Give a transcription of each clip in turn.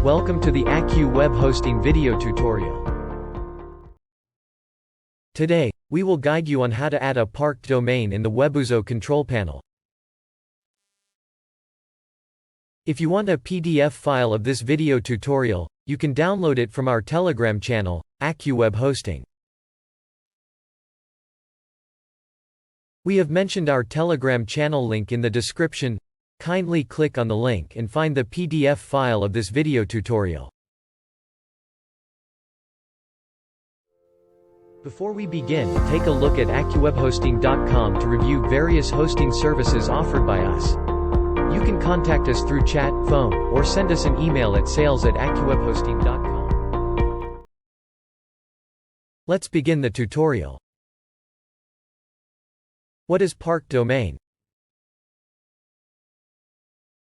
Welcome to the AccuWeb Web Hosting video tutorial. Today, we will guide you on how to add a parked domain in the Webuzo control panel. If you want a PDF file of this video tutorial, you can download it from our Telegram channel, AccuWeb Web Hosting. We have mentioned our Telegram channel link in the description. Kindly click on the link and find the PDF file of this video tutorial. Before we begin, take a look at AccuWebHosting.com to review various hosting services offered by us. You can contact us through chat, phone, or send us an email at sales@AccuWebHosting.com. Let's begin the tutorial. What is parked domain?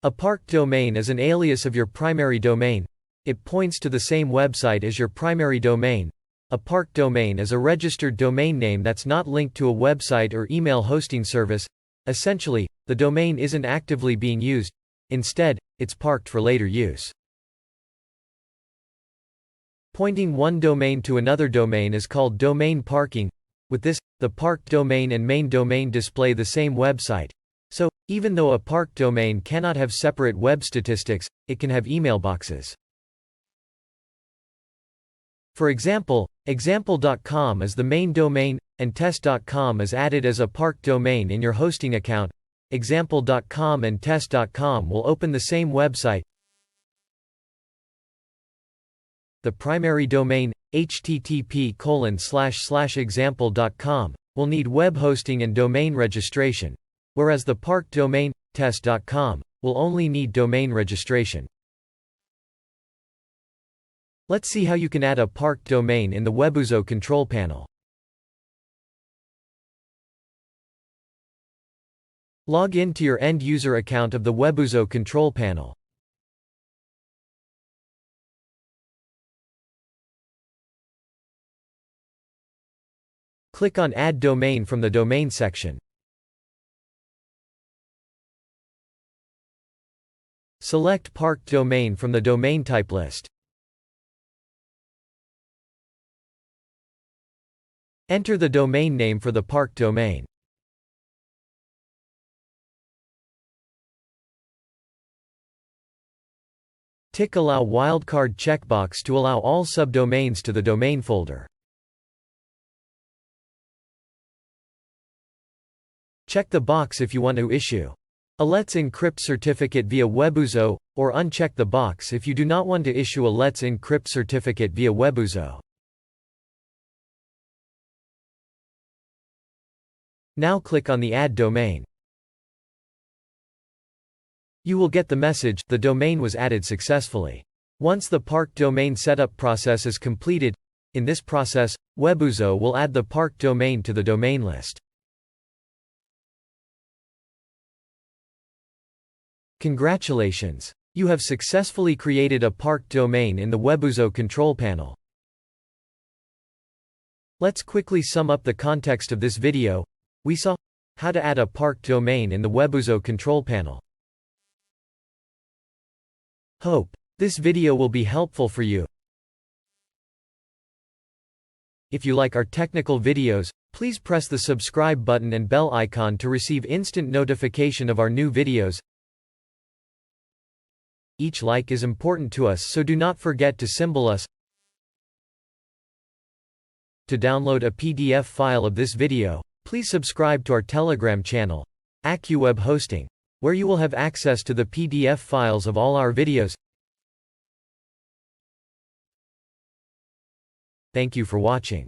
A parked domain is an alias of your primary domain. It points to the same website as your primary domain. A parked domain is a registered domain name that's not linked to a website or email hosting service. Essentially, the domain isn't actively being used. Instead, it's parked for later use. Pointing one domain to another domain is called domain parking. With this, the parked domain and main domain display the same website. So, even though a parked domain cannot have separate web statistics, it can have email boxes. For example, example.com is the main domain, and test.com is added as a parked domain in your hosting account. Example.com and test.com will open the same website. The primary domain, http://example.com, will need web hosting and domain registration, whereas the parked domain, test.com, will only need domain registration. Let's see how you can add a parked domain in the Webuzo control panel. Log in to your end-user account of the Webuzo control panel. Click on Add Domain from the Domain section. Select Parked Domain from the domain type list. Enter the domain name for the parked domain. Tick Allow Wildcard checkbox to allow all subdomains to the domain folder. Check the box if you want to issue a Let's Encrypt certificate via Webuzo, or uncheck the box if you do not want to issue a Let's Encrypt certificate via Webuzo. Now click on the Add Domain. You will get the message, the domain was added successfully. Once the parked domain setup process is completed, in this process, Webuzo will add the parked domain to the domain list. Congratulations! You have successfully created a parked domain in the Webuzo control panel. Let's quickly sum up the context of this video. We saw how to add a parked domain in the Webuzo control panel. Hope this video will be helpful for you. If you like our technical videos, please press the subscribe button and bell icon to receive instant notification of our new videos. Each like is important to us, so do not forget to symbol us. To download a PDF file of this video, please subscribe to our Telegram channel, AccuWeb Web Hosting, where you will have access to the PDF files of all our videos. Thank you for watching.